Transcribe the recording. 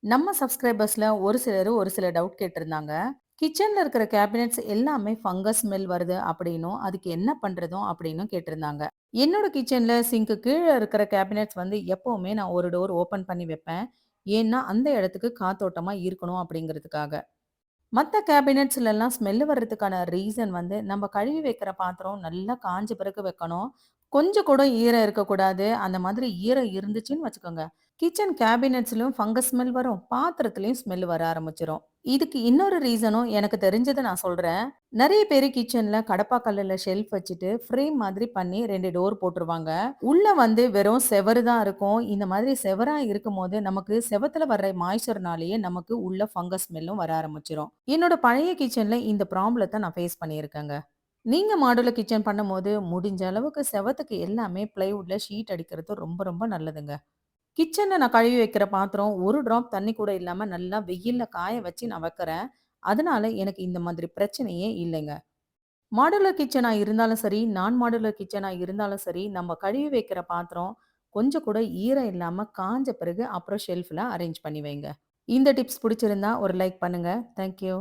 நம்ம சப்ஸ்கிரைபர்ஸ்ல ஒரு சிலர் ஒரு சில டவுட் கேட்டிருந்தாங்க. கிச்சன்ல இருக்கிற கேபினெட்ஸ் எல்லாமே ஃபங்கஸ் ஸ்மெல் வருது அப்படின்னும், அதுக்கு என்ன பண்றதும் அப்படின்னும் கேட்டிருந்தாங்க. என்னோட கிச்சன்ல சிங்க் கீழ இருக்கிற கேபினெட்ஸ் வந்து எப்பவுமே நான் ஒரு டோர் ஓப்பன் பண்ணி வைப்பேன். ஏன்னா, அந்த இடத்துக்கு காத்தோட்டமா இருக்கணும் அப்படிங்கிறதுக்காக. மத்த கேபினெட்ஸ்லலாம் ஸ்மெல் வர்றதுக்கான ரீசன் வந்து, நம்ம கழுவி வைக்கிற பாத்திரம் நல்லா காஞ்ச பிறகு வைக்கணும். கொஞ்சம் கூட ஈரம் இருக்கக்கூடாது. அந்த மாதிரி ஈரம் இருந்துச்சுன்னு வச்சுக்கோங்க, கிச்சன் கேபினெட்ஸ்லயும் ஃபங்கஸ் ஸ்மெல் வரும். பாத்திரத்திலயும் ஸ்மெல் வர ஆரம்பிச்சுரும். இதுக்கு இன்னொரு ரீசனும் எனக்கு தெரிஞ்சத நான் சொல்றேன். நெறைய பேரு கிச்சன்ல கடப்பா கல்லுல ஷெல்ஃப் வச்சுட்டு ஃப்ரேம் மாதிரி பண்ணி 2 டோர் போட்டுருவாங்க. உள்ள வந்து வெறும் செவரு தான் இருக்கும். இந்த மாதிரி செவரா இருக்கும்போது, நமக்கு செவுத்துல வர்ற மாய்ஸ்சர்னாலேயே நமக்கு உள்ள ஃபங்கஸ் ஸ்மெல்லும் வர ஆரம்பிச்சுரும். என்னோட பழைய கிச்சன்ல இந்த ப்ராப்ளத்த நான் ஃபேஸ் பண்ணியிருக்கேங்க. நீங்க மாடுலர் கிச்சன் பண்ணும்போது, முடிஞ்ச அளவுக்கு செவத்துக்கு எல்லாமே பிளைவுட்ல ஷீட் அடிக்கிறது ரொம்ப ரொம்ப நல்லதுங்க. கிச்சன்ல நான் கழுவி வைக்கிற பாத்திரம், ஒரு ட்ராப் தண்ணி கூட இல்லாம நல்லா வெயில்ல காய வச்சு நான் வைக்கிறேன். அதனால எனக்கு இந்த மாதிரி பிரச்சனையே இல்லைங்க. மாடுலர் கிச்சனா இருந்தாலும் சரி, நான் மாடுலர் கிச்சனா இருந்தாலும் சரி, நம்ம கழுவி வைக்கிற பாத்திரம் கொஞ்சம் கூட ஈரம் இல்லாம காஞ்ச பிறகு அப்புறம் ஷெல்ஃப்ல அரேஞ்ச் பண்ணி வைங்க. இந்த டிப்ஸ் பிடிச்சிருந்தா ஒரு லைக் பண்ணுங்க. Thank you.